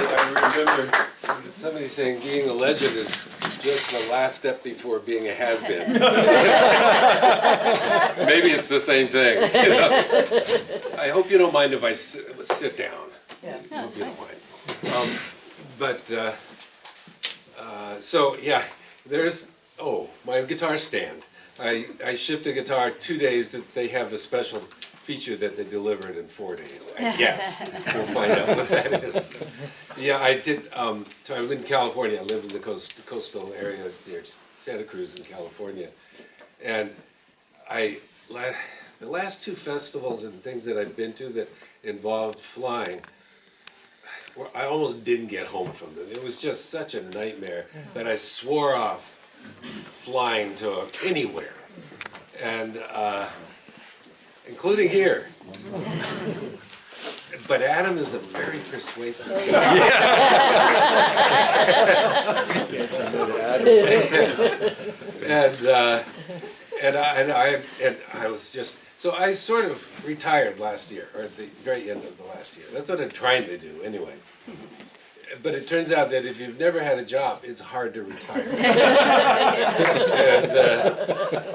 I remember somebody saying being a legend is just the last step before being a has-been. Maybe it's the same thing. You know? I hope you don't mind if I sit down. Yeah. I hope you don't mind. So yeah, there's, my guitar stand. I shipped a guitar 2 days that they have a special feature that they delivered in 4 days, I guess. We'll find out what that is. Yeah, I did, so I live in California. I live in the coastal area near Santa Cruz in California. And the last two festivals and things that I've been to that involved flying, I almost didn't get home from them. It was just such a nightmare that I swore off flying to anywhere, and including here. But Adam is a very persuasive guy. and I was just, so I sort of retired last year, or at the very end of the last year. That's what I'm trying to do anyway. But it turns out that if you've never had a job, it's hard to retire.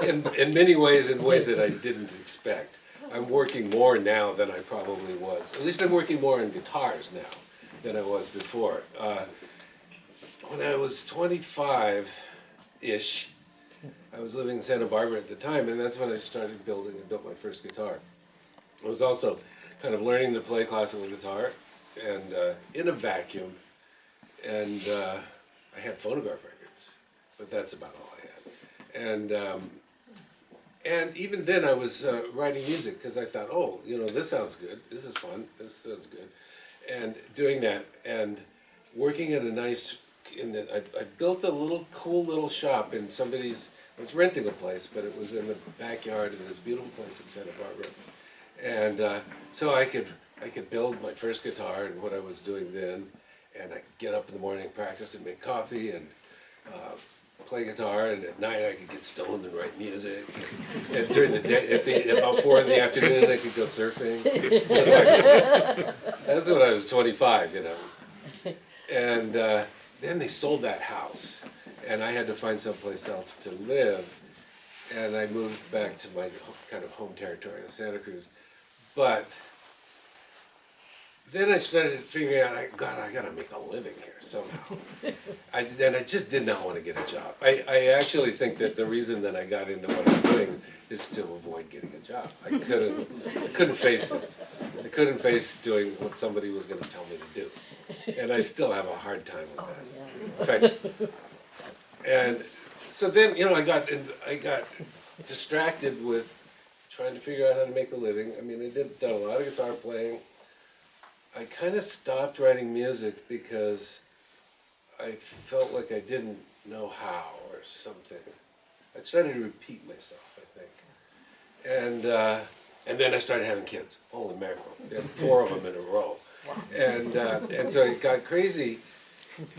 And in many ways, in ways that I didn't expect. I'm working more now than I probably was. At least I'm working more on guitars now than I was before. When I was 25-ish, I was living in Santa Barbara at the time, and that's when I started building and built my first guitar. I was also kind of learning to play classical guitar and in a vacuum, and I had phonograph records, but that's about all I had. And even then I was writing music because I thought, this sounds good, this is fun, this sounds good. And doing that and working at a nice, I built a cool little shop in somebody's, I was renting a place, but it was in the backyard of this beautiful place in Santa Barbara. And so I could build my first guitar and what I was doing then, and I could get up in the morning, practice and make coffee and play guitar, and at night I could get stoned and write music. And during the day, about 4 in the afternoon, I could go surfing. That's when I was 25, And then they sold that house, and I had to find someplace else to live, and I moved back to my kind of home territory of Santa Cruz. But then I started figuring out, I gotta make a living here somehow. And I just did not want to get a job. I actually think that the reason that I got into what I'm doing is to avoid getting a job. I couldn't face it. I couldn't face doing what somebody was going to tell me to do. And I still have a hard time with that. In fact, and so then, I got distracted with trying to figure out how to make a living. I mean, done a lot of guitar playing. I kind of stopped writing music because I felt like I didn't know how or something. I started to repeat myself, I think. And then I started having kids. Holy mackerel. And 4 of them in a row. And so it got crazy.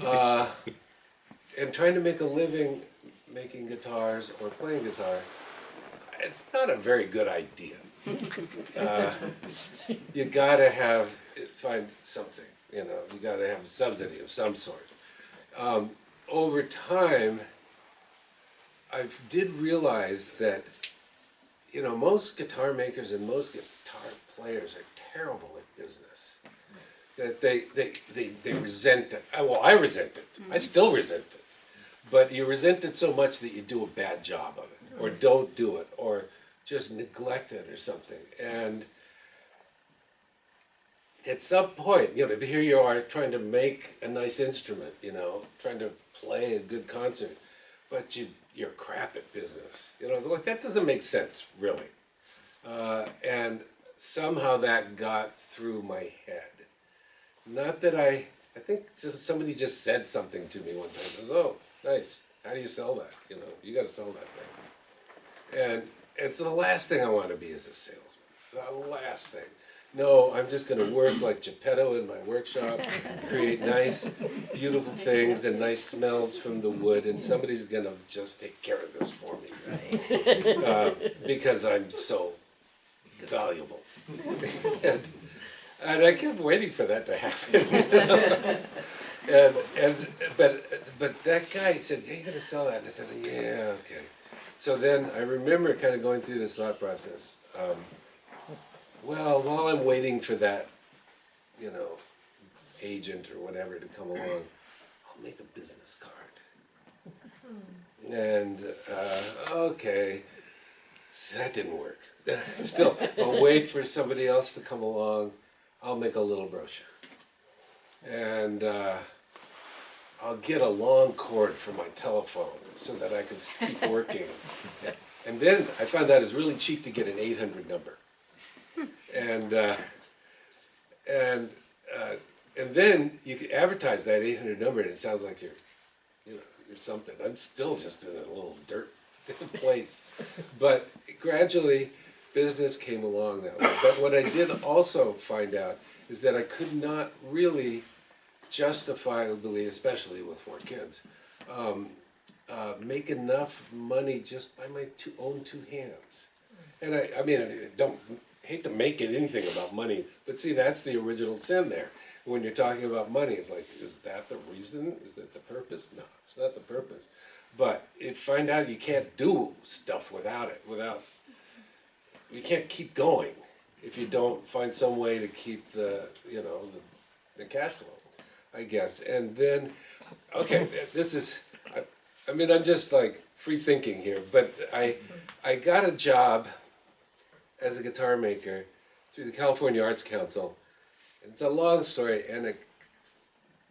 And trying to make a living making guitars or playing guitar, it's not a very good idea. You gotta find something, you gotta have a subsidy of some sort. Over time, I did realize that, most guitar makers and most guitar players are terrible at business. That they resent it. Well, I resent it. I still resent it. But you resent it so much that you do a bad job of it, or don't do it, or just neglect it or something. And at some point, here you are trying to make a nice instrument, trying to play a good concert, but you're crap at business. That doesn't make sense, really. And somehow that got through my head. Not that I think somebody just said something to me one time. It was, oh, nice, how do you sell that? You got to sell that thing. And it's the last thing I want to be is a salesman. The last thing. No, I'm just going to work like Geppetto in my workshop, create nice, beautiful things and nice smells from the wood, and somebody's going to just take care of this for me. Because I'm so valuable. And I kept waiting for that to happen. that guy said, "Hey, you gonna sell that?" And I said, "Yeah, okay." So then I remember kind of going through this thought process. Well, while I'm waiting for that, you know, agent or whatever to come along, I'll make a business card. And okay, so that didn't work. Still, I'll wait for somebody else to come along. I'll make a little brochure, and I'll get a long cord for my telephone so that I can keep working. And then I found out it's really cheap to get an 800 number, and then you can advertise that 800 number, and it sounds like you're something. I'm still just in a little dirt place, but gradually business came along that way. But what I did also find out is that I could not really justifiably, especially with 4 kids, make enough money just by my own 2 hands. And I mean, I don't hate to make it anything about money, but see, that's the original sin there. When you're talking about money, it's like, is that the reason? Is that the purpose? No, it's not the purpose. But you find out you can't do stuff without it. You can't keep going if you don't find some way to keep the cash flow, I guess. And then, okay, this is, I mean, I'm just like free thinking here, but I got a job as a guitar maker through the California Arts Council. It's a long story and a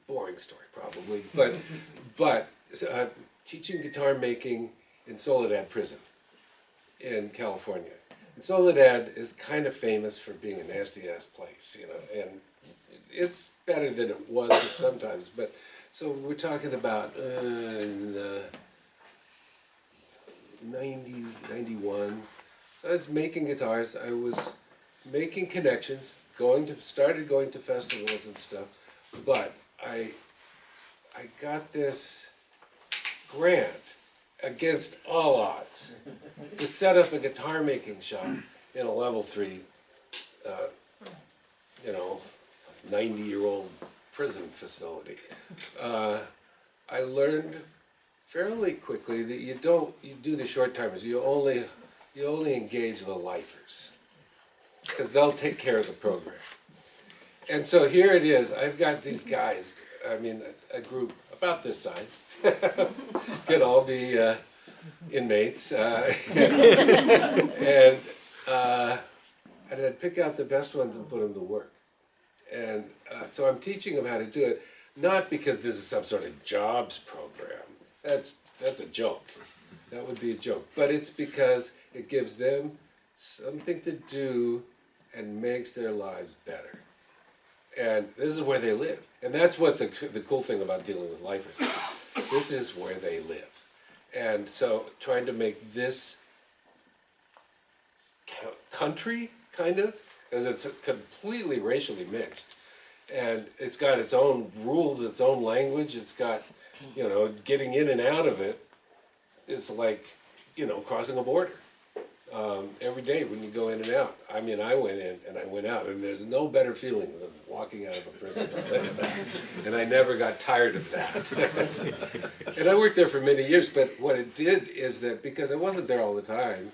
boring story probably, but teaching guitar making in Soledad Prison in California. And Soledad is kind of famous for being a nasty ass place, and it's better than it was sometimes. But so we're talking about 90, 91. So I was making guitars. I was making connections. Started going to festivals and stuff, but I got this grant against all odds to set up a guitar making shop in a level 3, 90-year-old prison facility. I learned fairly quickly that you do the short timers. You only engage the lifers, because they'll take care of the program. And so here it is. I've got these guys, I mean, a group about this size, get all the inmates, and I'd pick out the best ones and put them to work. And so I'm teaching them how to do it, not because this is some sort of jobs program. That's a joke. That would be a joke. But it's because it gives them something to do and makes their lives better. And this is where they live. And that's what the cool thing about dealing with lifers is. This is where they live. And so trying to make this country, kind of, because it's completely racially mixed. And it's got its own rules, its own language. It's got, getting in and out of it. It's like, crossing a border. Every day when you go in and out. I mean, I went in and I went out, and there's no better feeling than walking out of a prison, I'll tell you that. And I never got tired of that. And I worked there for many years, but what it did is that because I wasn't there all the time,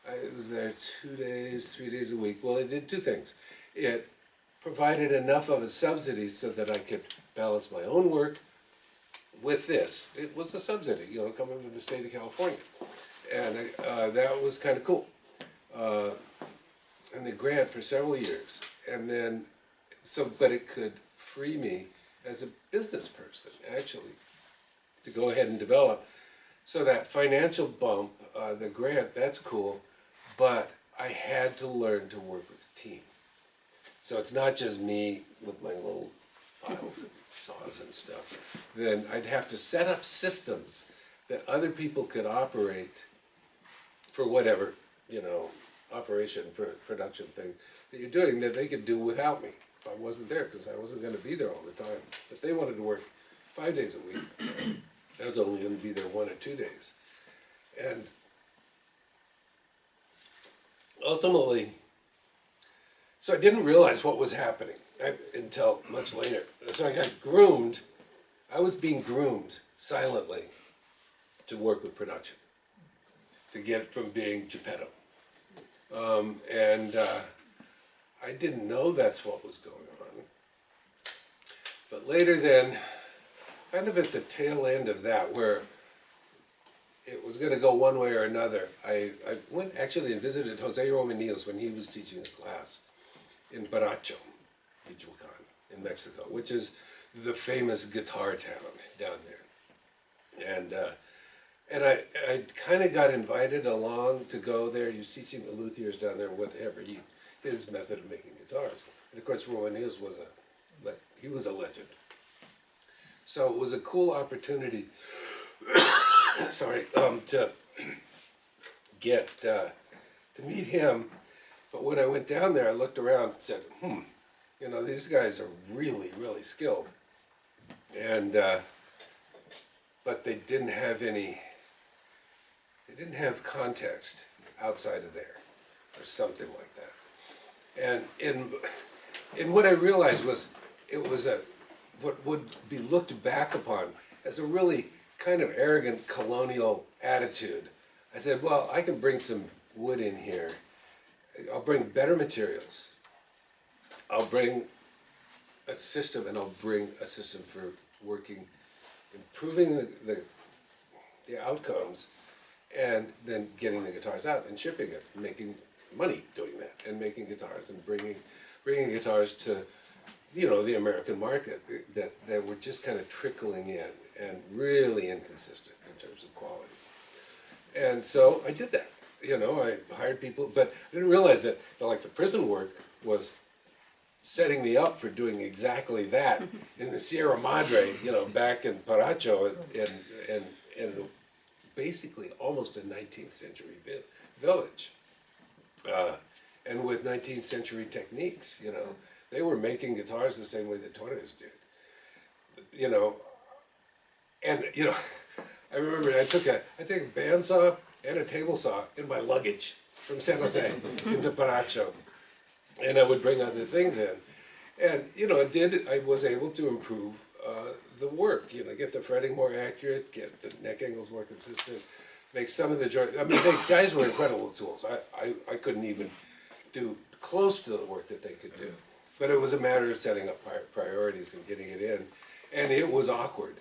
I was there 2 days, 3 days a week. Well, it did 2 things. It provided enough of a subsidy so that I could balance my own work with this. It was a subsidy, coming from the state of California. And that was kind of cool. And the grant for several years. And then, but it could free me as a business person, actually, to go ahead and develop. So that financial bump, the grant, that's cool, but I had to learn to work with a team. So it's not just me with my little files and saws and stuff. Then I'd have to set up systems that other people could operate for whatever, operation, production thing that you're doing that they could do without me if I wasn't there, because I wasn't going to be there all the time. If they wanted to work 5 days a week, I was only going to be there 1 or 2 days. And ultimately, so I didn't realize what was happening until much later. So I got groomed. I was being groomed silently to work with production, to get from being Geppetto. And I didn't know that's what was going on. But later then, kind of at the tail end of that, where it was going to go one way or another, I went actually and visited Jose Romanil's when he was teaching a class in Baracho, Michoacan, in Mexico, which is the famous guitar town down there. And I kind of got invited along to go there. He was teaching the Luthiers down there, whatever, his method of making guitars. And of course, Romanil's he was a legend. So it was a cool opportunity, sorry, to get, to meet him. But when I went down there, I looked around and said, you know, these guys are really, really skilled. And, but they didn't have context outside of there, or something like that. And in what I realized was, it was what would be looked back upon as a really kind of arrogant colonial attitude. I said, well, I can bring some wood in here. I'll bring better materials. I'll bring a system, and I'll bring a system for working, improving the outcomes, and then getting the guitars out and shipping it, making money doing that, and making guitars and bringing guitars to, you know, the American market that were just kind of trickling in and really inconsistent in terms of quality. And so I did that. You know, I hired people, but I didn't realize that like the prison work was setting me up for doing exactly that in the Sierra Madre, you know, back in Paracho, and basically almost a 19th century village, and with 19th century techniques. You know, they were making guitars the same way that Torres did. You know, and you know, I remember I took a bandsaw and a table saw in my luggage from San Jose into Paracho, and I would bring other things in, and you know, I was able to improve the work. You know, get the fretting more accurate, get the neck angles more consistent, make some of the joints. I mean, guys were incredible tools. I couldn't even do close to the work that they could do, but it was a matter of setting up priorities and getting it in, and it was awkward,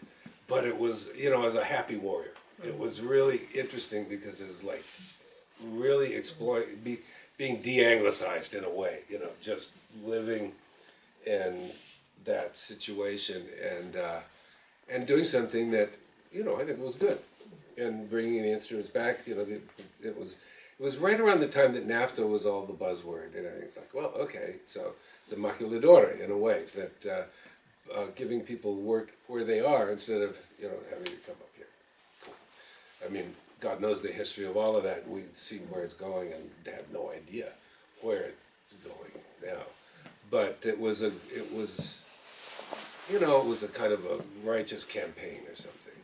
but it was, you know, as a happy warrior. It was really interesting because it's like really being de-anglicized in a way, you know, just living in that situation and doing something that, you know, I think was good, and bringing the instruments back. You know, it was right around the time that NAFTA was all the buzzword, and it's like, well, okay, so it's a maquiladora in a way, that giving people work where they are instead of, you know, having to come up here. Cool. I mean, God knows the history of all of that. We see where it's going and have no idea where it's going now. But it was you know, it was a kind of a righteous campaign or something,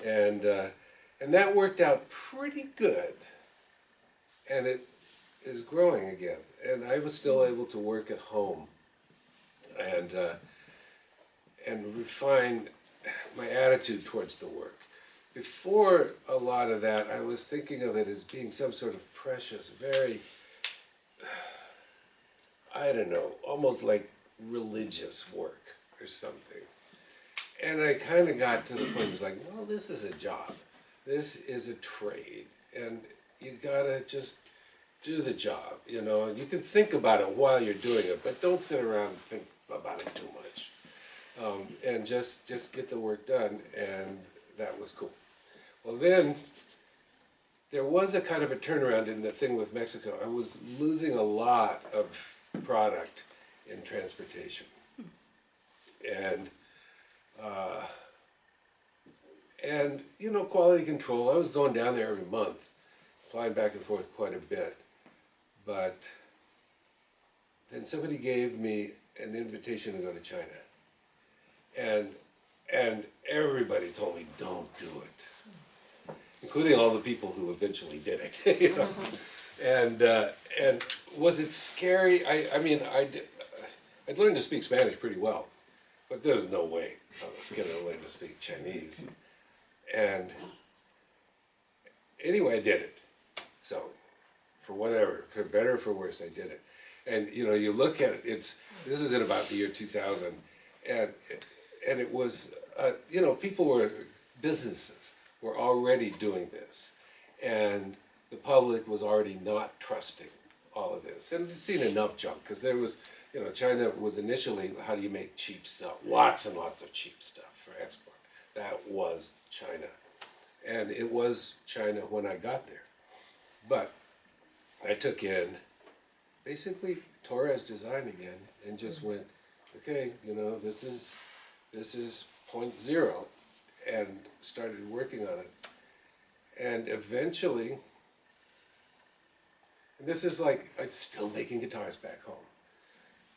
and that worked out pretty good. And it is growing again, and I was still able to work at home and refine my attitude towards the work. Before a lot of that, I was thinking of it as being some sort of precious, very, I don't know, almost like religious work or something. And I kind of got to the point, it's like, well, this is a job. This is a trade. And you gotta just do the job, you know. And you can think about it while you're doing it, but don't sit around and think about it too much. And just get the work done, and that was cool. Well, then there was a kind of a turnaround in the thing with Mexico. I was losing a lot of product in transportation, and you know, quality control. I was going down there every month, flying back and forth quite a bit, but then somebody gave me an invitation to go to China. And everybody told me, don't do it, including all the people who eventually did it. You know? And was it scary? I mean, I'd learned to speak Spanish pretty well, but there was no way I was going to learn to speak Chinese. And anyway, I did it. So, for whatever, for better or for worse, I did it. And you know, you look at it. This is in about the year 2000, and it was you know, businesses were already doing this, and the public was already not trusting all of this, and you've seen enough junk because there was, you know, China was initially, how do you make cheap stuff? Lots and lots of cheap stuff for export. That was China, and it was China when I got there. But I took in basically Torres design again and just went, okay, you know, this is point zero, and started working on it. And eventually, and this is like, I'm still making guitars back home.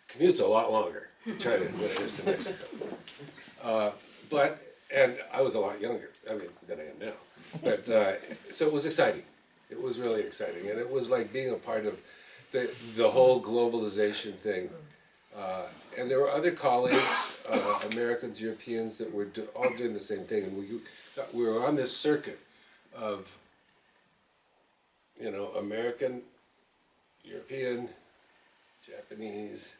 Commute's a lot longer in China than it is to Mexico. And I was a lot younger, I mean, than I am now. But, so it was exciting. It was really exciting. And it was like being a part of the whole globalization thing. And there were other colleagues, Americans, Europeans, that were all doing the same thing. And we were on this circuit of, you know, American, European, Japanese,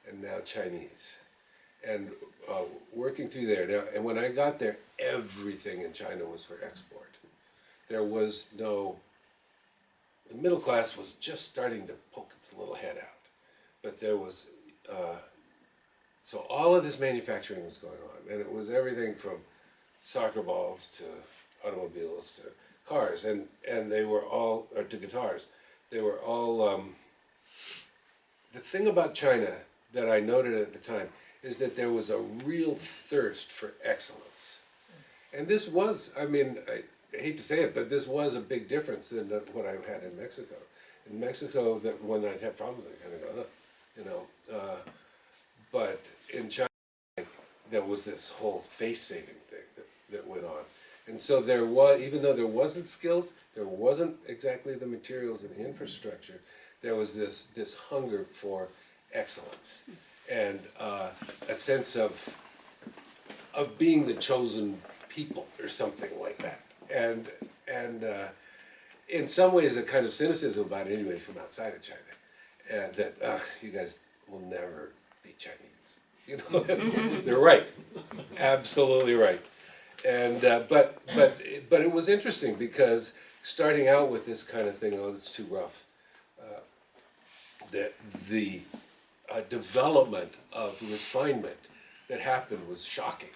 and now Chinese. And working through there. Now, and when I got there, everything in China was for export. There was no, the middle class was just starting to poke its little head out. But there was, so all of this manufacturing was going on. And it was everything from soccer balls to automobiles to cars. And they were all, or to guitars. They were all, the thing about China that I noted at the time is that there was a real thirst for excellence. And this was, I mean, I hate to say it, but this was a big difference than what I had in Mexico. In Mexico, that when I'd have problems, I kind of go, you know. But in China, there was this whole face-saving thing that went on. And so there was, even though there wasn't skills, there wasn't exactly the materials and the infrastructure, there was this hunger for excellence and a sense of being the chosen people or something like that. And in some ways a kind of cynicism about anybody from outside of China, that you guys will never be Chinese. You know, they're right, absolutely right. And but it was interesting because starting out with this kind of thing, oh, it's too rough. That the development of refinement that happened was shocking.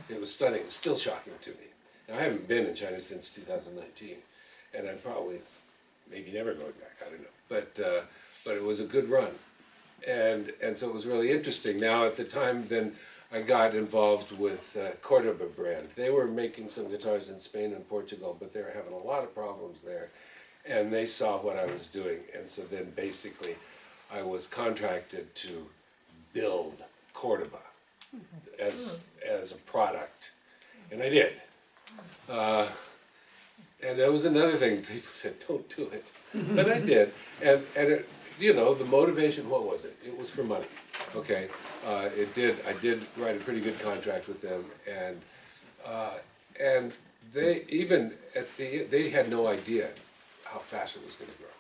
It was stunning. It's still shocking to me. Now, I haven't been in China since 2019, and I'm probably maybe never going back. I don't know. But it was a good run, and so it was really interesting. Now at the time, then I got involved with Cordoba brand. They were making some guitars in Spain and Portugal, but they were having a lot of problems there, and they saw what I was doing, and so then basically I was contracted to build Cordoba as a product, and I did. And that was another thing. People said, "Don't do it," but I did. And it, you know, the motivation. What was it? It was for money. Okay. It did. I did write a pretty good contract with them, and they even they had no idea how fast it was going to grow.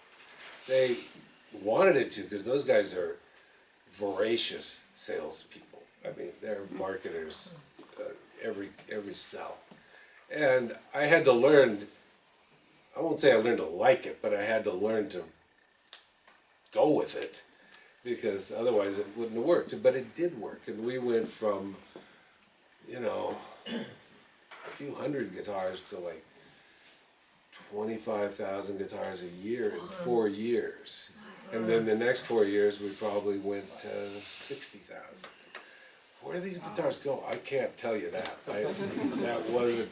They wanted it to because those guys are voracious salespeople. I mean, they're marketers every cell. And I had to learn, I won't say I learned to like it, but I had to learn to go with it because otherwise it wouldn't have worked. But it did work, and we went from, you know, a few hundred guitars to like 25,000 guitars a year in 4 years. And then the next 4 years we probably went to 60,000. Where do these guitars go? I can't tell you that. That wasn't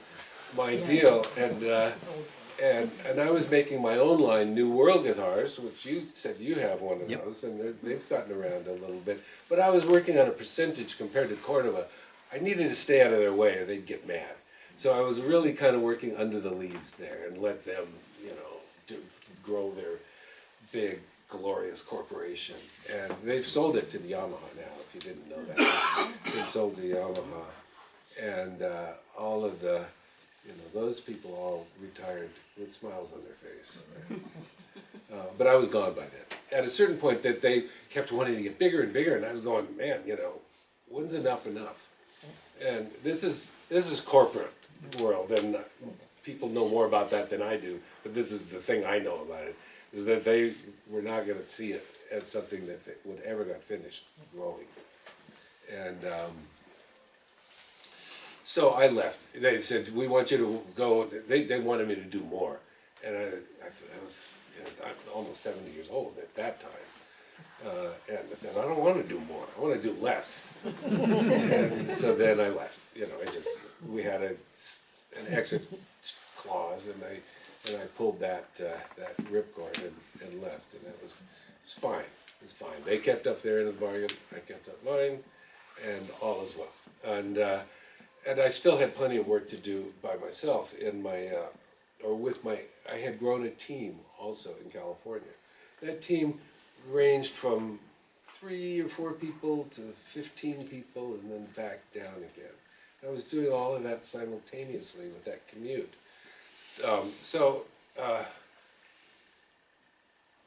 my deal. And I was making my own line, New World guitars, which you said you have one of those, and they've gotten around a little bit. But I was working on a percentage compared to Cordoba. I needed to stay out of their way or they'd get mad. So I was really kind of working under the leaves there and let them, you know, grow their big, glorious corporation. And they've sold it to the Yamaha now, if you didn't know that. It's been sold to Yamaha. And all of the You know, those people all retired with smiles on their face. But I was gone by then. At a certain point that they kept wanting to get bigger and bigger, and I was going, man, you know, when's enough enough? And this is corporate world, and people know more about that than I do, but this is the thing I know about it, is that they were not going to see it as something that would ever got finished growing. And so I left. They said, we want you to go. They wanted me to do more. And I was almost 70 years old at that time. And I said, I don't want to do more. I want to do less. And so then I left. You know, we had an exit clause, and I pulled that ripcord and left, and it was fine. It was fine. They kept up their end of the bargain. I kept up mine, and all is well. And I still had plenty of work to do by myself in my I had grown a team also in California. That team ranged from 3 or 4 people to 15 people and then back down again. I was doing all of that simultaneously with that commute.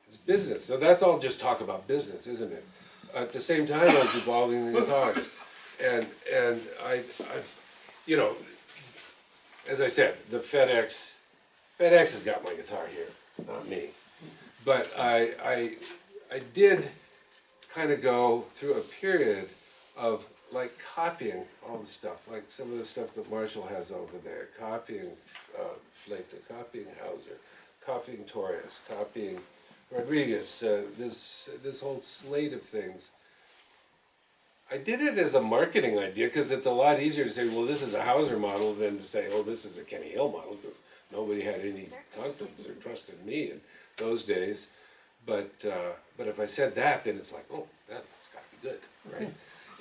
It's business. So that's all just talk about business, isn't it? At the same time, I was evolving the guitars. And I you know, as I said, the FedEx has got my guitar here, not me. But I did kind of go through a period of like copying all the stuff, like some of the stuff that Marshall has over there, copying Fleta, copying Hauser, copying Torres, copying Rodriguez, this whole slate of things. I did it as a marketing idea because it's a lot easier to say, well, this is a Hauser model than to say, oh, this is a Kenny Hill model, because nobody had any confidence or trust in me in those days. But if I said that, then it's like, oh, that's got to be good, right?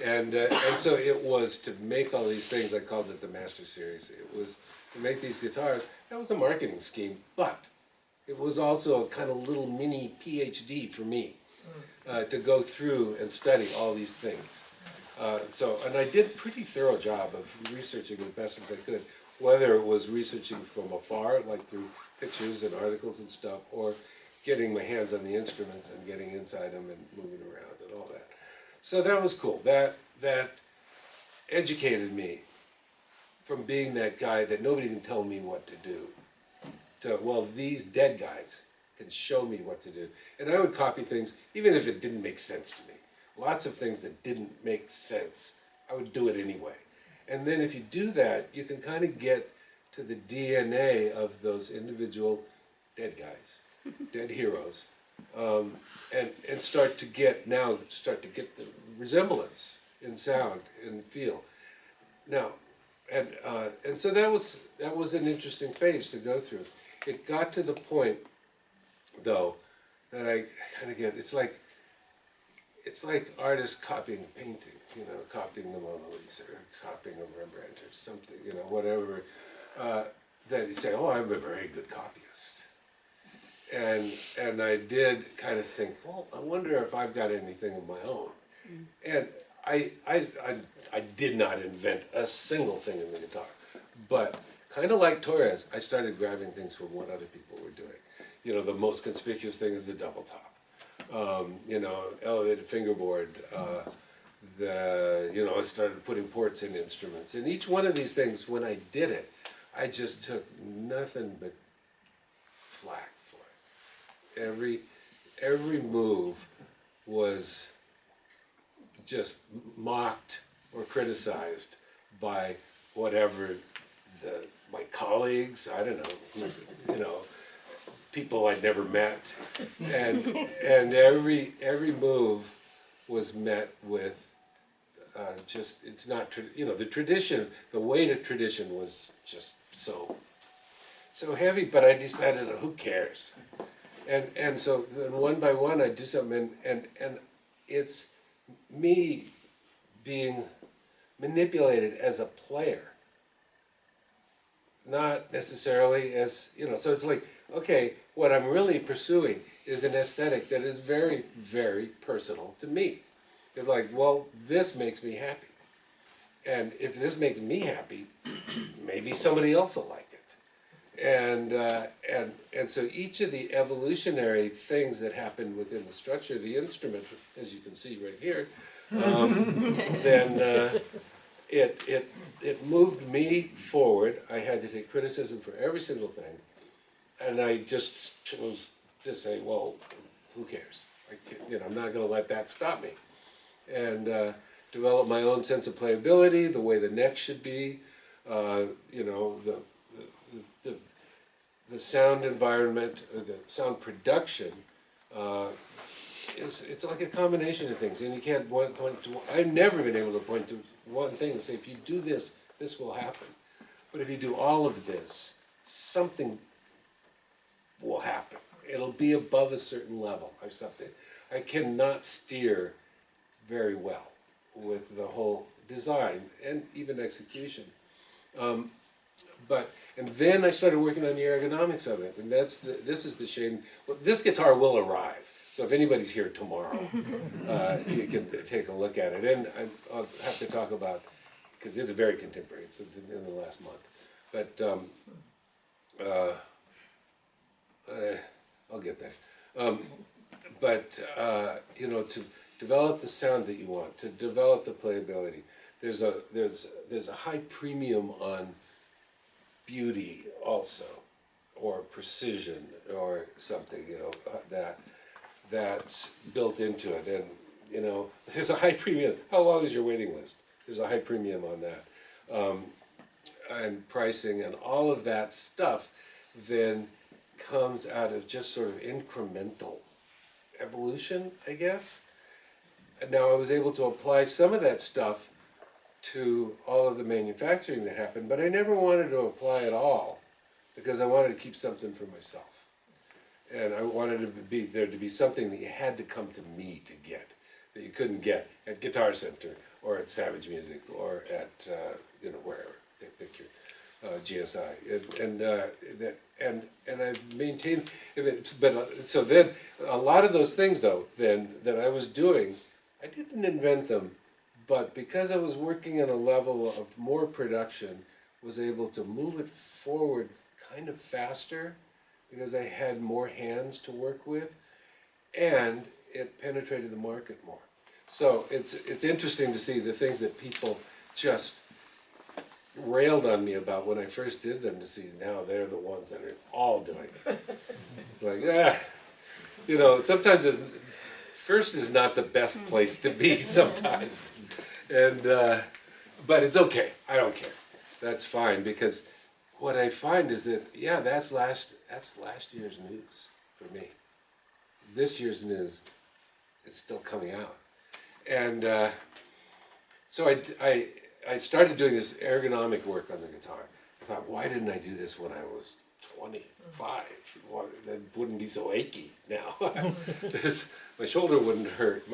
And so it was to make all these things. I called it the Master Series. It was to make these guitars. That was a marketing scheme, but it was also a kind of little mini PhD for me to go through and study all these things. And I did a pretty thorough job of researching as best as I could, whether it was researching from afar, like through pictures and articles and stuff, or getting my hands on the instruments and getting inside them and moving around and all that. So that was cool. That educated me from being that guy that nobody can tell me what to do, to, well, these dead guys can show me what to do. And I would copy things, even if it didn't make sense to me. Lots of things that didn't make sense, I would do it anyway. And then if you do that, you can kind of get to the DNA of those individual dead guys, dead heroes, and start to get the resemblance in sound and feel. Now, and so that was an interesting phase to go through. It got to the point, though, that I kind of get, it's like artists copying painting, you know, copying the Mona Lisa, or copying a Rembrandt or something, you know, whatever, that you say, oh, I'm a very good copyist. And I did kind of think, well, I wonder if I've got anything of my own. And I did not invent a single thing in the guitar, but kind of like Torres, I started grabbing things from what other people were doing. You know, the most conspicuous thing is the double top. You know, elevated fingerboard, I started putting ports in instruments. And each one of these things, when I did it, I just took nothing but flack for it. Every move was just mocked or criticized by whatever my colleagues, I don't know, you know, people I'd never met, and every move was met with it's not the tradition, the weight of tradition was just so heavy. But I decided, who cares? And so then one by one I do something, and it's me being manipulated as a player, not necessarily as, you know, so it's like, okay, what I'm really pursuing is an aesthetic that is very, very personal to me. It's like, well, this makes me happy. And if this makes me happy, maybe somebody else will like it. And so each of the evolutionary things that happened within the structure of the instrument, as you can see right here, then it moved me forward. I had to take criticism for every single thing, and I just chose to say, well, who cares? I'm not going to let that stop me, and develop my own sense of playability, the way the neck should be, the sound environment, or the sound production. It's like a combination of things, and you can't point to. I've never been able to point to one thing and say, if you do this, this will happen. But if you do all of this, something will happen. It'll be above a certain level or something. I cannot steer very well with the whole design and even execution. And then I started working on the ergonomics of it, and this is the shame. Well, this guitar will arrive, so if anybody's here tomorrow, you can take a look at it. And I'll have to talk about, because it's very contemporary, it's in the last month. But I'll get there. To develop the sound that you want, to develop the playability, there's a high premium on beauty also, or precision, or something, that's built into it. And there's a high premium. How long is your waiting list? There's a high premium on that, and pricing and all of that stuff then comes out of just sort of incremental evolution, I guess. And now I was able to apply some of that stuff to all of the manufacturing that happened, but I never wanted to apply it all because I wanted to keep something for myself. And I wanted there to be something that you had to come to me to get, that you couldn't get at Guitar Center or at Savage Music or at wherever they pick your GSI, and I've maintained. So then a lot of those things though then that I was doing, I didn't invent them. But because I was working on a level of more production, was able to move it forward kind of faster because I had more hands to work with, and it penetrated the market more. So it's interesting to see the things that people just railed on me about when I first did them, to see now they're the ones that are all doing it. Like, sometimes first is not the best place to be sometimes. And but it's okay. I don't care. That's fine, because what I find is that that's last year's news for me. This year's news is still coming out, and so I started doing this ergonomic work on the guitar. I thought, why didn't I do this when I was 25? That wouldn't be so achy now. My shoulder wouldn't hurt.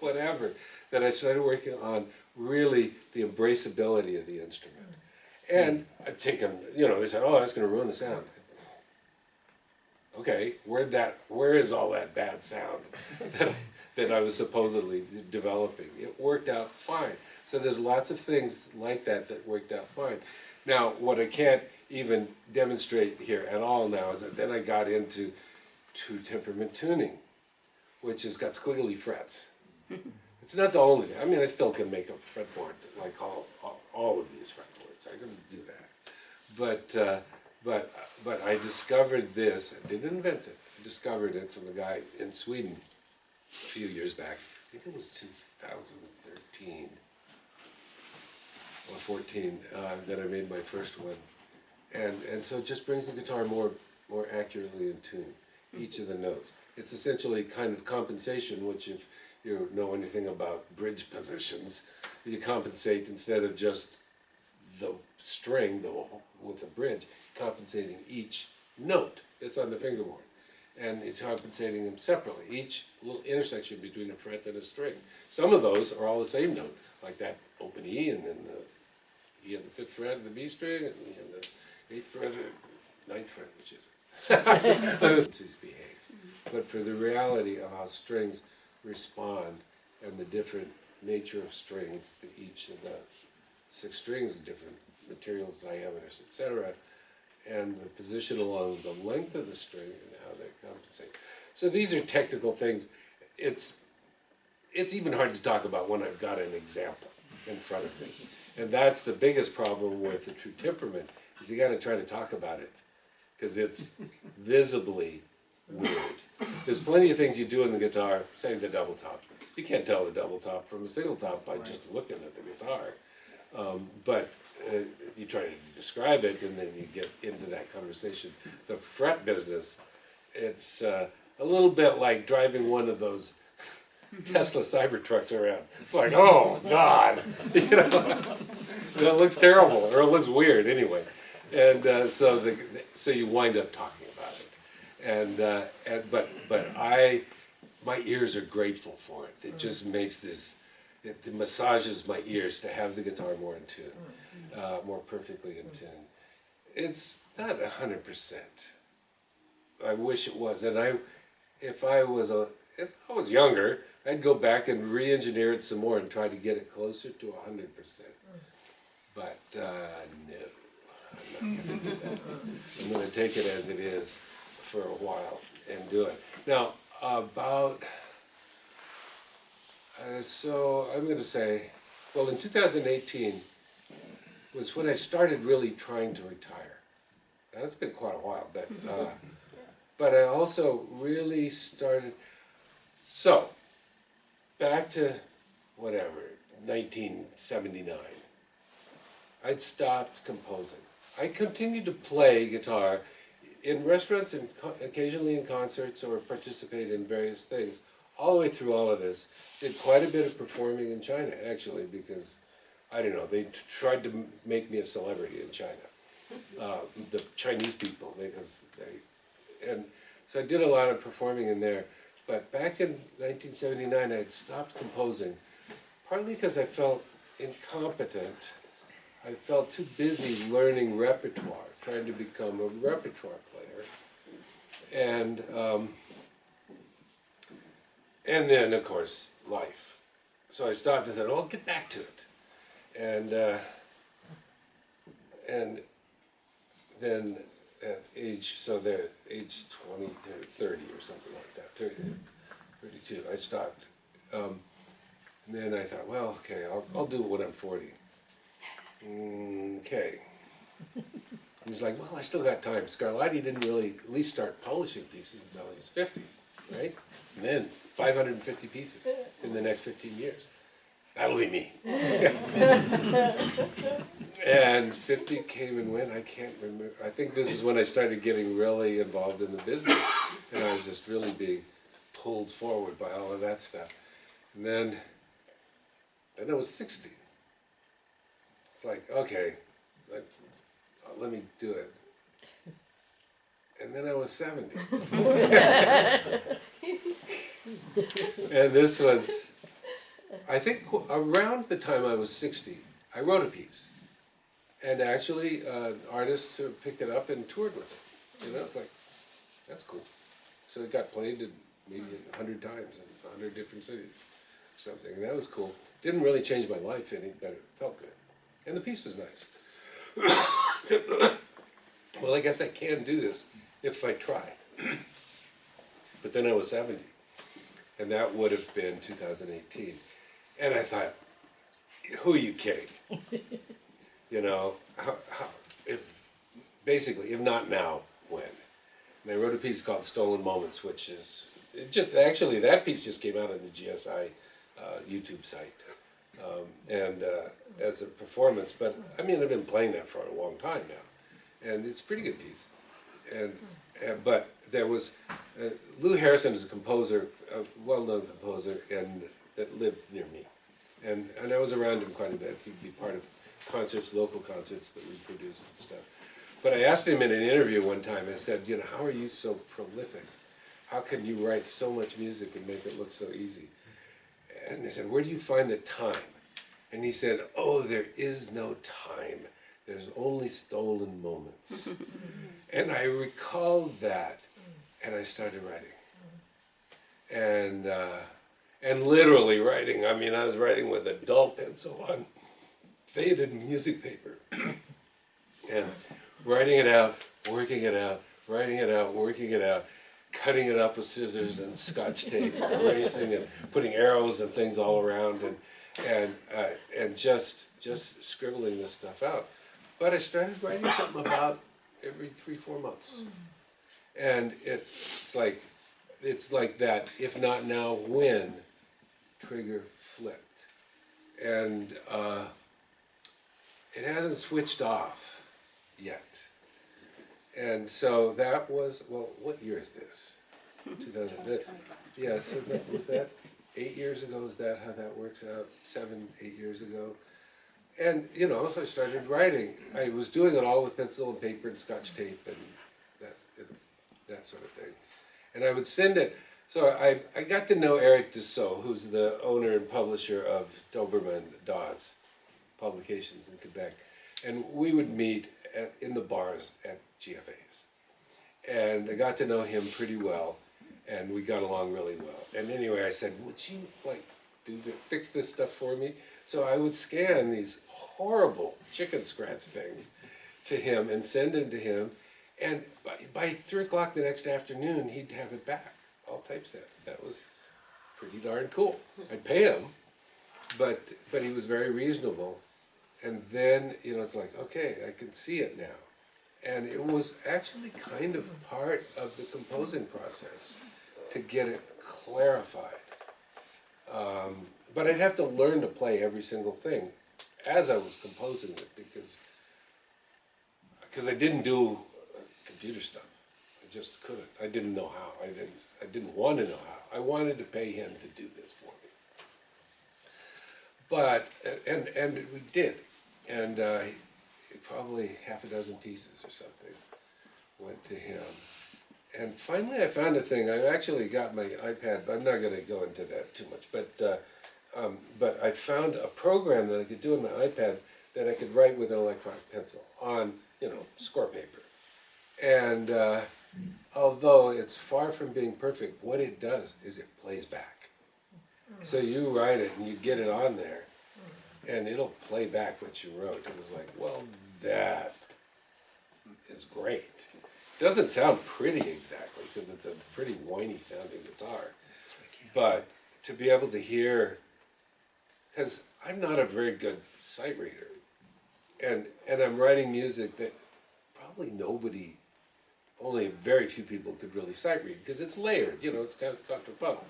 Whatever. That I started working on really the embraceability of the instrument. And I've taken, they said, oh, that's going to ruin the sound. Okay, where is all that bad sound that I was supposedly developing? It worked out fine. So there's lots of things like that worked out fine. Now, what I can't even demonstrate here at all now is that then I got into true temperament tuning, which has got squiggly frets. It's not the only thing. I mean, I still can make a fretboard like all of these fretboards. I can do that. But I discovered this. I didn't invent it. I discovered it from a guy in Sweden a few years back. I think it was 2013 or 14 that I made my first one. And so it just brings the guitar more accurately in tune, each of the notes. It's essentially kind of compensation, which if you know anything about bridge positions, you compensate instead of just the string with the bridge, compensating each note that's on the fingerboard. And you're compensating them separately, each little intersection between a fret and a string. Some of those are all the same note, like that open E, and then the E on the 5th fret of the B string, and E on the 8th fret, or 9th fret, which is it. Behave. But for the reality of how strings respond and the different nature of strings, each of the 6 strings, different materials, diameters, etc., and the position along the length of the string and how they compensate. So these are technical things. It's even hard to talk about when I've got an example in front of me. And that's the biggest problem with the true temperament, is you got to try to talk about it, because it's visibly weird. There's plenty of things you do in the guitar, say the double top. You can't tell the double top from a single top by just looking at the guitar. But you try to describe it, and then you get into that conversation. The fret business, it's a little bit like driving one of those Tesla Cybertrucks around. It's like, oh God, you know, that looks terrible, or it looks weird anyway. And so you wind up talking about it. But my ears are grateful for it. It just makes this. It massages my ears to have the guitar more in tune, more perfectly in tune. It's not 100%. I wish it was, and if I was younger, I'd go back and re-engineer it some more and try to get it closer to 100%. But no, I'm not going to do that. I'm going to take it as it is for a while and do it. Now, so I'm going to say, well, in 2018 was when I started really trying to retire. Now, that's been quite a while, but I also really started. So, back to whatever, 1979. I'd stopped composing. I continued to play guitar in restaurants and occasionally in concerts, or participate in various things. All the way through all of this, did quite a bit of performing in China, actually, because, I don't know, they tried to make me a celebrity in China. The Chinese people, and so I did a lot of performing in there. But back in 1979, I had stopped composing, partly because I felt incompetent. I felt too busy learning repertoire, trying to become a repertoire player. And then, of course, life. So I stopped and said, oh, I'll get back to it. And then at age 20, 30 or something like that, 32, I stopped. And then I thought, well, okay, I'll do it when I'm 40. Okay. He's like, well, I still got time. Scarlatti didn't really at least start polishing pieces until he was 50, right? And then 550 pieces in the next 15 years. That'll be me. And 50 came and went. I can't remember. I think this is when I started getting really involved in the business. And I was just really being pulled forward by all of that stuff. And then I was 60. It's like, okay, let me do it. And then I was 70. And this was, I think around the time I was 60, I wrote a piece. And actually, an artist picked it up and toured with it. You know, it's like, that's cool. So it got played in maybe 100 times in 100 different cities or something. And that was cool. Didn't really change my life any, but it felt good. And the piece was nice. Well, I guess I can do this if I try. But then I was 70. And that would have been 2018. And I thought, who are you kidding? You know, if not now, when? And I wrote a piece called Stolen Moments, which is, actually that piece just came out on the GSI YouTube site. As a performance, but I mean, I've been playing that for a long time now. And it's a pretty good piece. But there was, Lou Harrison is a composer, a well-known composer, and that lived near me. And I was around him quite a bit. He'd be part of concerts, local concerts that we produced and stuff. But I asked him in an interview one time, I said, you know, how are you so prolific? How can you write so much music and make it look so easy? And I said, where do you find the time? And he said, oh, there is no time. There's only stolen moments. And I recalled that, and I started writing. And literally writing, I mean, I was writing with a dull pencil on faded music paper. And writing it out, working it out, writing it out, working it out, cutting it up with scissors and scotch tape, erasing and putting arrows and things all around, and just scribbling this stuff out. But I started writing something about every 3-4 months, and it's like that. If not now, when? Trigger flipped, and it hasn't switched off yet. And so that was, well, what year is this? 2000. Yeah, so was that 8 years ago? Is that how that works out? 7, 8 years ago? And, so I started writing. I was doing it all with pencil and paper and scotch tape and that sort of thing. And I would send it. So I got to know Eric Dussault, who's the owner and publisher of Doberman Dawes Publications in Quebec. And we would meet in the bars at GFA's. And I got to know him pretty well, and we got along really well. And anyway, I said, would you fix this stuff for me? So I would scan these horrible chicken scratch things to him and send them to him. And by 3 o'clock the next afternoon, he'd have it back, all typeset. That was pretty darn cool. I'd pay him, but he was very reasonable. And then, it's like, okay, I can see it now. And it was actually kind of part of the composing process to get it clarified. But I'd have to learn to play every single thing as I was composing it, because I didn't do computer stuff. I just couldn't. I didn't know how. I didn't want to know how. I wanted to pay him to do this for me. But and we did, and probably half a dozen pieces or something went to him. And finally, I found a thing. I actually got my iPad, but I'm not going to go into that too much. But I found a program that I could do on my iPad that I could write with an electronic pencil on, score paper. And although it's far from being perfect, what it does is it plays back. So you write it and you get it on there, and it'll play back what you wrote. It was like, well, that is great. Doesn't sound pretty exactly, because it's a pretty whiny sounding guitar. But to be able to hear, because I'm not a very good sight reader, and I'm writing music that probably only very few people could really sight read, because it's layered, it's got contrapuntal,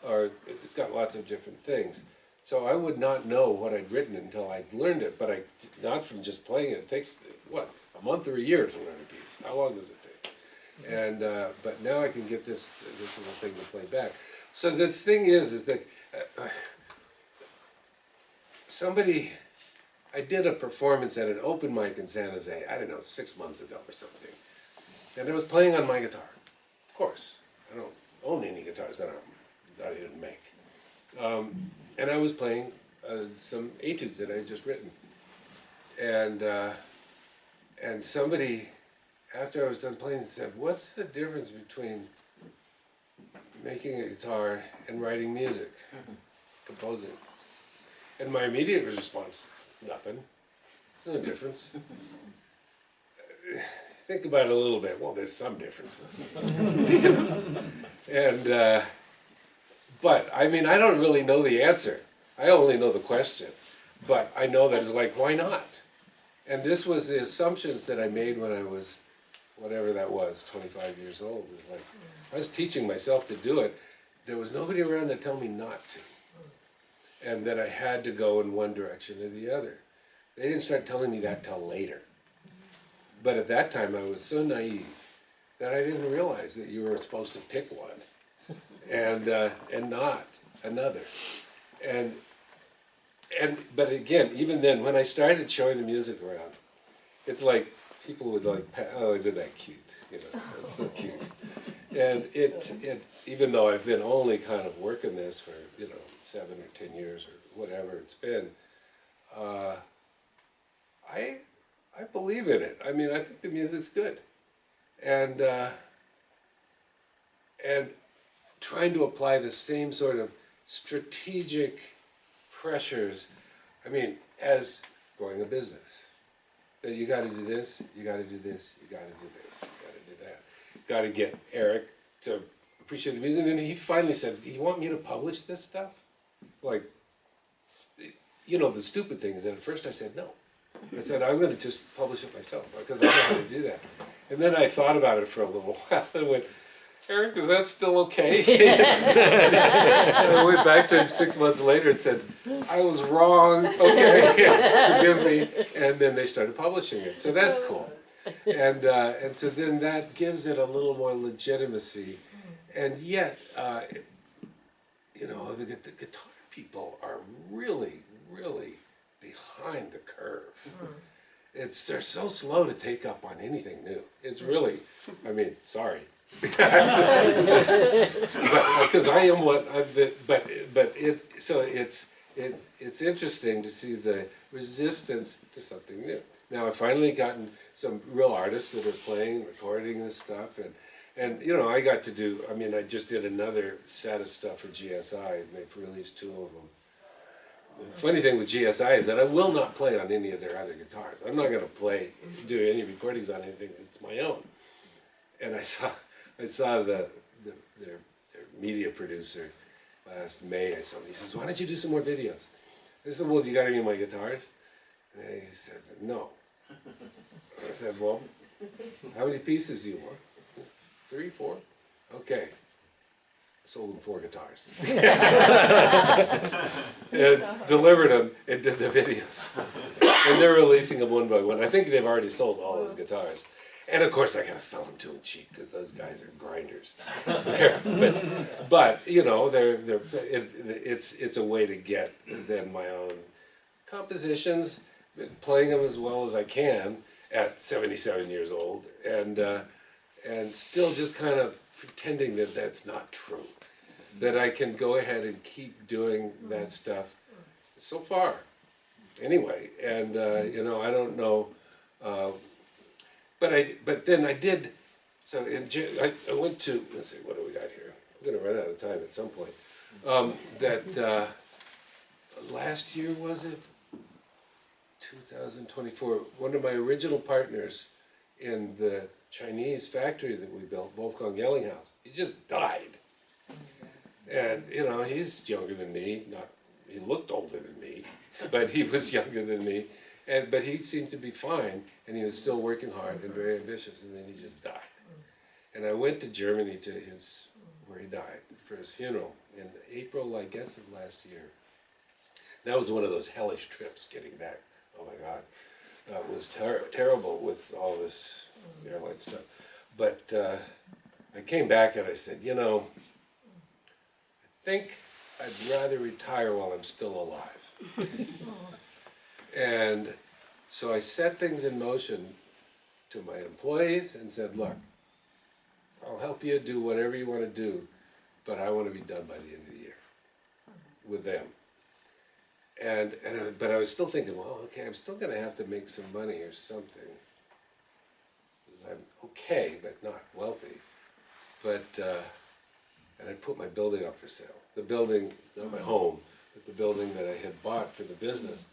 or it's got lots of different things. So I would not know what I'd written until I'd learned it, but not from just playing it. It takes, a month or a year to learn a piece. How long does it take? And but now I can get this little thing to play back. So the thing is that I did a performance at an open mic in San Jose, I don't know, 6 months ago or something. And I was playing on my guitar. Of course, I don't own any guitars that I didn't make. And I was playing some etudes that I had just written. And somebody, after I was done playing, said, what's the difference between making a guitar and writing music, composing? And my immediate response, nothing. No difference. Think about it a little bit. Well, there's some differences. And, but, I don't really know the answer. I only know the question. But I know that it's like, why not? And this was the assumptions that I made when I was, whatever that was, 25 years old. It was like, I was teaching myself to do it. There was nobody around to tell me not to. And that I had to go in one direction or the other. They didn't start telling me that till later. But at that time, I was so naive that I didn't realize that you were supposed to pick one and not another. But again, even then, when I started showing the music around, it's like people would like, oh, isn't that cute? It's so cute. And it even though I've been only kind of working this for 7 or 10 years or whatever it's been, I believe in it. I think the music's good, and trying to apply the same sort of strategic pressures, as growing a business. that you got to do this, you got to do this, you got to do this, you got to do that. Got to get Eric to appreciate the music. And then he finally said, "Do you want me to publish this stuff?" Like, you know, the stupid thing is that at first I said no. I said, "I'm going to just publish it myself because I know how to do that." And then I thought about it for a little while and went, "Eric, is that still okay?" And I went back to him 6 months later and said, "I was wrong, okay, forgive me." And then they started publishing it, so that's cool. And so then that gives it a little more legitimacy. And yet, you know, the guitar people are really, really behind the curve. They're so slow to take up on anything new. It's really, I mean, sorry. Because I am what I've been, but it's interesting to see the resistance to something new. Now I've finally gotten some real artists that are playing, recording this stuff, and you know, I got to do, I mean, I just did another set of stuff for GSI, and they've released 2 of them. The funny thing with GSI is that I will not play on any of their other guitars. I'm not going to do any recordings on anything that's my own. And I saw their media producer last May. I saw him. He says, "Why don't you do some more videos?" I said, "Well, do you got any of my guitars?" And he said, "No." I said, "Well, how many pieces do you want?" 3, 4? Okay. I sold him 4 guitars. And delivered them and did the videos. And they're releasing them one by one. I think they've already sold all his guitars. And of course I gotta sell them to them cheap because those guys are grinders. But you know, it's a way to get then my own compositions, playing them as well as I can at 77 years old, and still just kind of pretending that that's not true, that I can go ahead and keep doing that stuff so far anyway. And you know, I don't know, but then I did, so I went to, let's see, what do we got here? I'm going to run out of time at some point. Last year, was it? 2024, one of my original partners in the Chinese factory that we built, Wolfgang Yellinghaus, he just died. And, you know, he's younger than me, he looked older than me, but he was younger than me. But he seemed to be fine, and he was still working hard and very ambitious, and then he just died. And I went to Germany to where he died, for his funeral in April, I guess, of last year. That was one of those hellish trips getting back. Oh my God. It was terrible with all this airline stuff. But I came back and I said, you know, I think I'd rather retire while I'm still alive. And so I set things in motion to my employees and said, look, I'll help you do whatever you want to do, but I want to be done by the end of the year with them. But I was still thinking, well, okay, I'm still going to have to make some money or something. Because I'm okay, but not wealthy. But, and I put my building up for sale. The building, not my home, but the building that I had bought for the business.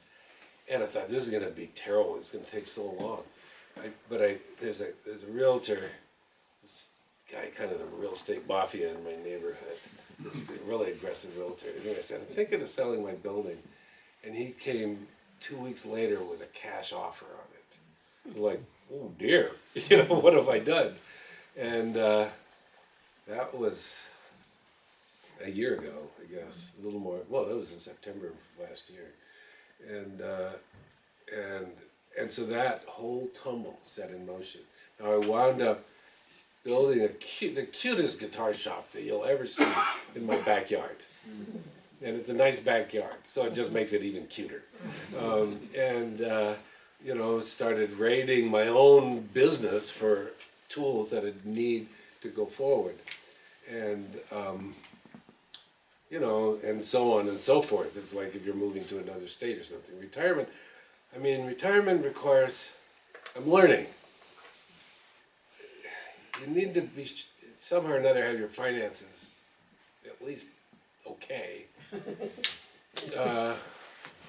And I thought, this is going to be terrible. It's going to take so long. There's a realtor, this guy, kind of the real estate mafia in my neighborhood. This really aggressive realtor. And I said, I'm thinking of selling my building. And he came 2 weeks later with a cash offer on it. I'm like, oh dear, you know, what have I done? And that was a year ago, I guess, a little more. Well, that was in September of last year. And so that whole tumble set in motion. Now I wound up building the cutest guitar shop that you'll ever see in my backyard. And it's a nice backyard, so it just makes it even cuter. You know, started raiding my own business for tools that I'd need to go forward. And, you know, and so on and so forth. It's like if you're moving to another state or something. Retirement requires, I'm learning. You need to be, somehow or another, have your finances at least okay. Let's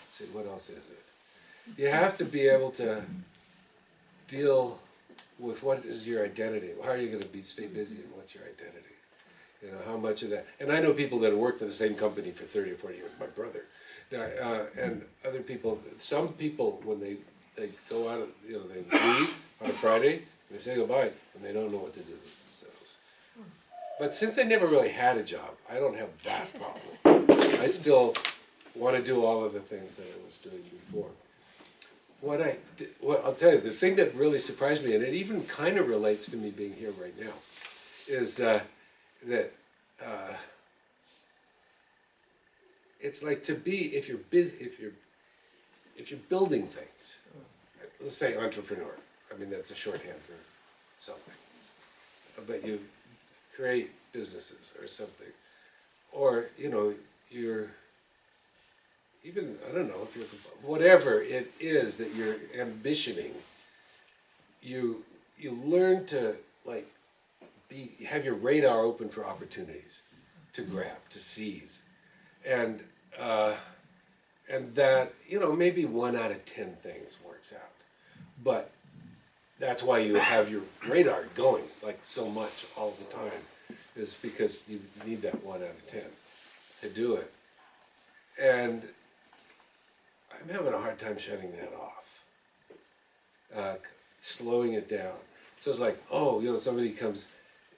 see, what else is it? You have to be able to deal with what is your identity. How are you going to stay busy, and what's your identity? You know, how much of that? And I know people that work for the same company for 30 or 40 years, my brother, and other people. Some people, when they go out, you know, they leave on a Friday, and they say goodbye, and they don't know what to do with themselves. But since I never really had a job, I don't have that problem. I still want to do all of the things that I was doing before. Well, I'll tell you, the thing that really surprised me, and it even kind of relates to me being here right now, is that it's like to be, if you're busy, if you're building things, let's say entrepreneur. I mean, that's a shorthand for something. But you create businesses or something, or you know, you're even, I don't know, if you're, whatever it is that you're ambitioning, you learn to like have your radar open for opportunities to grab, to seize, and that, you know, maybe 1 out of 10 things works out, but that's why you have your radar going like so much all the time, is because you need that 1 out of 10 to do it. And I'm having a hard time shutting that off, slowing it down. So it's like, oh, you know, somebody comes,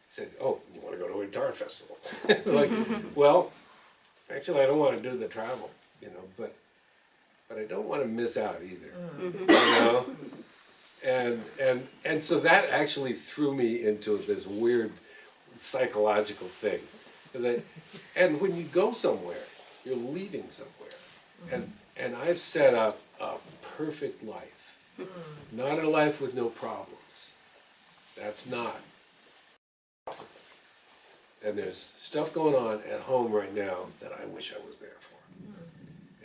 said, oh, you want to go to a guitar festival? It's like, well, actually, I don't want to do the travel, you know, but I don't want to miss out either, you know. And so that actually threw me into this weird psychological thing, and when you go somewhere, you're leaving somewhere, and I've set up a perfect life, not a life with no problems. That's not possible. And there's stuff going on at home right now that I wish I was there for.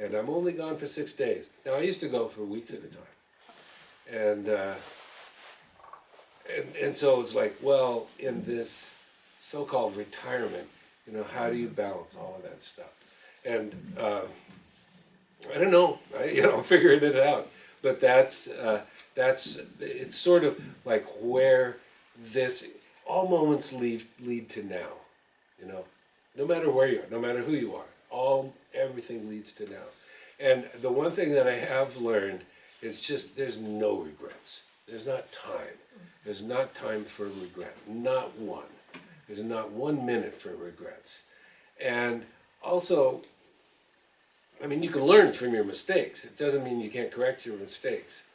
And I'm only gone for 6 days. Now, I used to go for weeks at a time. And so it's like, well, in this so-called retirement, you know, how do you balance all of that stuff? And I don't know, I'm figuring it out. But that's it's sort of like where all moments lead to now, you know, no matter where you are, no matter who you are, everything leads to now. And the one thing that I have learned is just there's no regrets. There's not time. There's not time for regret. Not one. There's not 1 minute for regrets. And also, I mean, you can learn from your mistakes. It doesn't mean you can't correct your mistakes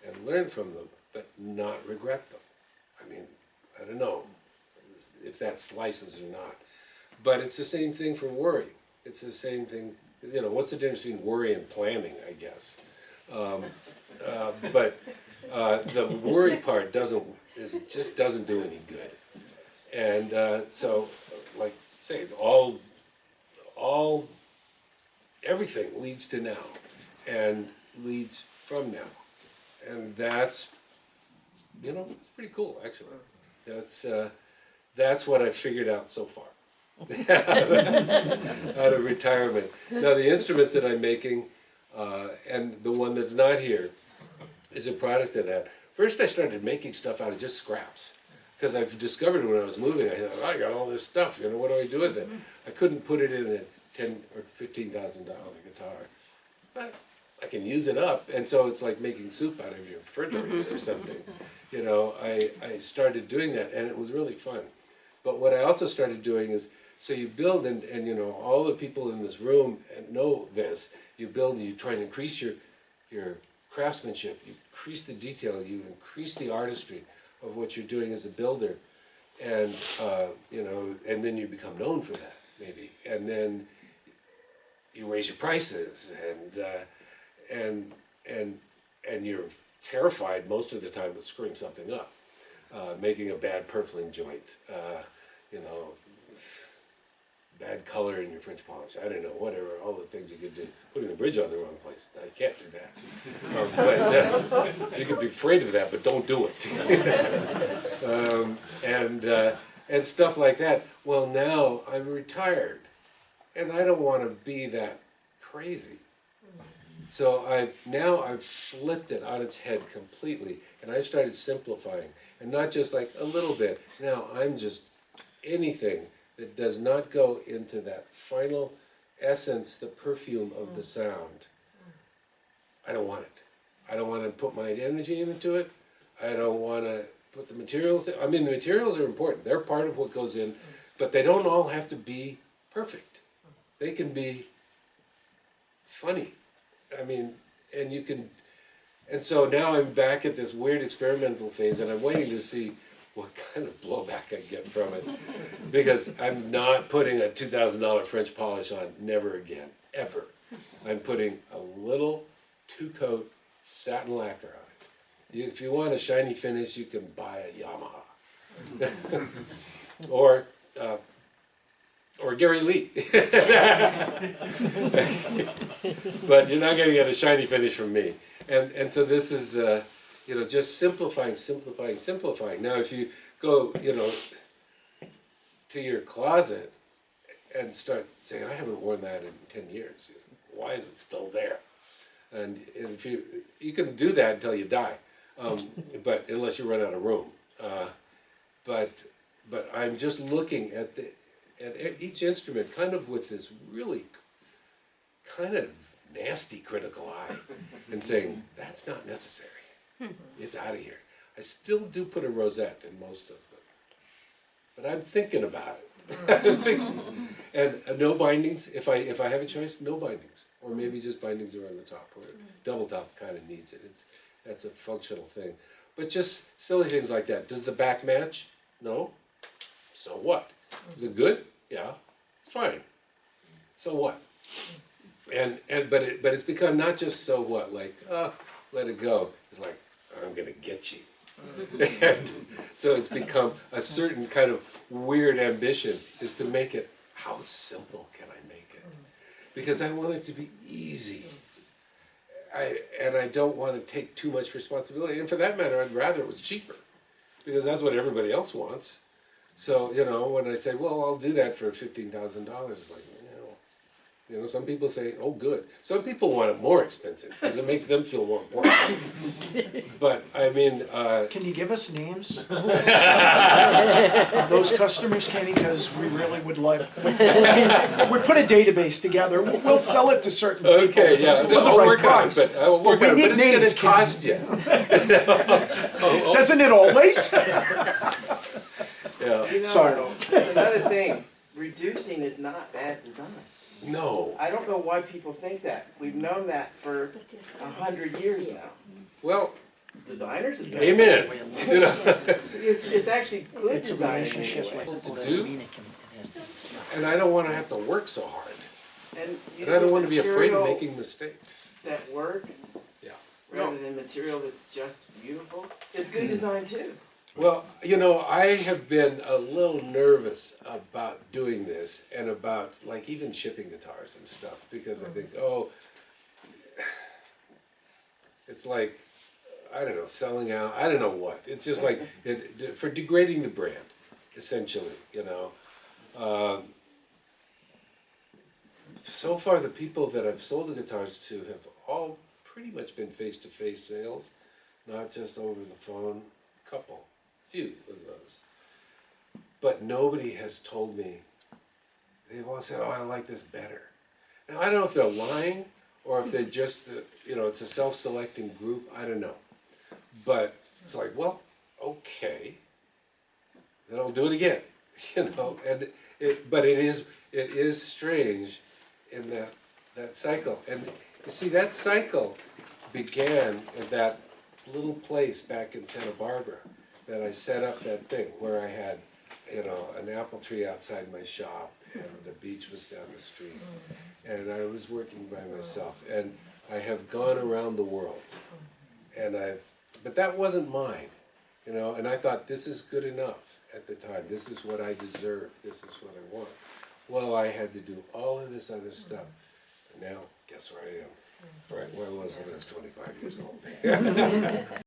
and learn from them, but not regret them. I mean, I don't know if that slices or not. But it's the same thing for worry. It's the same thing, you know, what's the difference between worry and planning, I guess? But the worry part just doesn't do any good. And so, like, say, everything leads to now, and leads from now, and that's, you know, it's pretty cool actually. That's what I've figured out so far out of retirement. Now the instruments that I'm making, and the one that's not here, is a product of that. First I started making stuff out of just scraps, because I've discovered when I was moving, I got all this stuff, you know, what do I do with it? I couldn't put it in a $10,000 or $15,000 guitar, but I can use it up, and so it's like making soup out of your refrigerator or something. You know, I started doing that, and it was really fun. But what I also started doing is, so you build, and you know, all the people in this room know this, you build and you try and increase your craftsmanship, you increase the detail, you increase the artistry of what you're doing as a builder, and you know, and then you become known for that, maybe, and then you raise your prices, and you're terrified most of the time of screwing something up, making a bad purfling joint, you know, bad color in your French polish, I don't know, whatever, all the things you could do. Putting the bridge on the wrong place, I can't do that. But you could be afraid of that, but don't do it. And stuff like that. Well, now I'm retired, and I don't want to be that crazy. So I've flipped it on its head completely, And I started simplifying, and not just like a little bit. Now I'm just anything that does not go into that final essence, the perfume of the sound. I don't want it. I don't want to put my energy into it. I don't want to put the materials. I mean, the materials are important. They're part of what goes in, but they don't all have to be perfect. They can be funny. I mean, and you can, and so now I'm back at this weird experimental phase, and I'm waiting to see what kind of blowback I get from it, because I'm not putting a $2,000 French polish on, never again, ever. I'm putting a little 2-coat satin lacquer on it. If you want a shiny finish, you can buy a Yamaha. or Gary Lee. But you're not going to get a shiny finish from me. And so this is, just simplifying. Now if you go, to your closet and start saying, I haven't worn that in 10 years. Why is it still there? And if you can do that until you die. But unless you run out of room. But I'm just looking at each instrument kind of with this really kind of nasty critical eye and saying, that's not necessary. It's out of here. I still do put a rosette in most of them. But I'm thinking about it. And no bindings. If I have a choice, no bindings. Or maybe just bindings around the top. Or double top kind of needs it. That's a functional thing. But just silly things like that. Does the back match? No. So what? Is it good? Yeah. It's fine. So what? But it's become not just so what, like, let it go. It's like, I'm gonna get you. And so it's become a certain kind of weird ambition is to make it, how simple can I make it? Because I want it to be easy. I don't want to take too much responsibility. And for that matter, I'd rather it was cheaper. Because that's what everybody else wants. So, when I say, well, I'll do that for $15,000, like, some people say, oh, good. Some people want it more expensive because it makes them feel more important. But, I mean... Can you give us names of those customers, Kenny? Because we really would like... we put a database together. We'll sell it to certain people. Okay, yeah. For the right price. I will work on it, but it's going to cost you. Doesn't it always? Yeah. Sorry. There's another thing. Reducing is not bad design. No. I don't know why people think that. We've known that for 100 years now. Well, Designers have done amen. It's actually good It's a design relationship anyway. with To do. And I don't want to have to work so hard. And And I don't want to be afraid of material making mistakes. that works Yeah. rather than material that's just beautiful is good design too. Well, I have been a little nervous about doing this and about, like, even shipping guitars and stuff, because I think, it's like, I don't know, selling out, I don't know what. It's just like, for degrading the brand, essentially, So far, the people that I've sold the guitars to have all pretty much been face-to-face sales, not just over the phone, few of those. But nobody has told me, they've all said, oh, I like this better. Now, I don't know if they're lying, or if they're just, it's a self-selecting group, I don't know. But it's like, well, okay, then I'll do it again, but it is strange in that cycle. And you see, that cycle began at that little place back in Santa Barbara that I set up that thing where I had, an apple tree outside my shop and the beach was down the street. And I was working by myself, and I have gone around the world. But that wasn't mine, and I thought this is good enough at the time. This is what I deserve. This is what I want. Well, I had to do all of this other stuff. And now, guess where I am? Right where I was when I was 25 years old.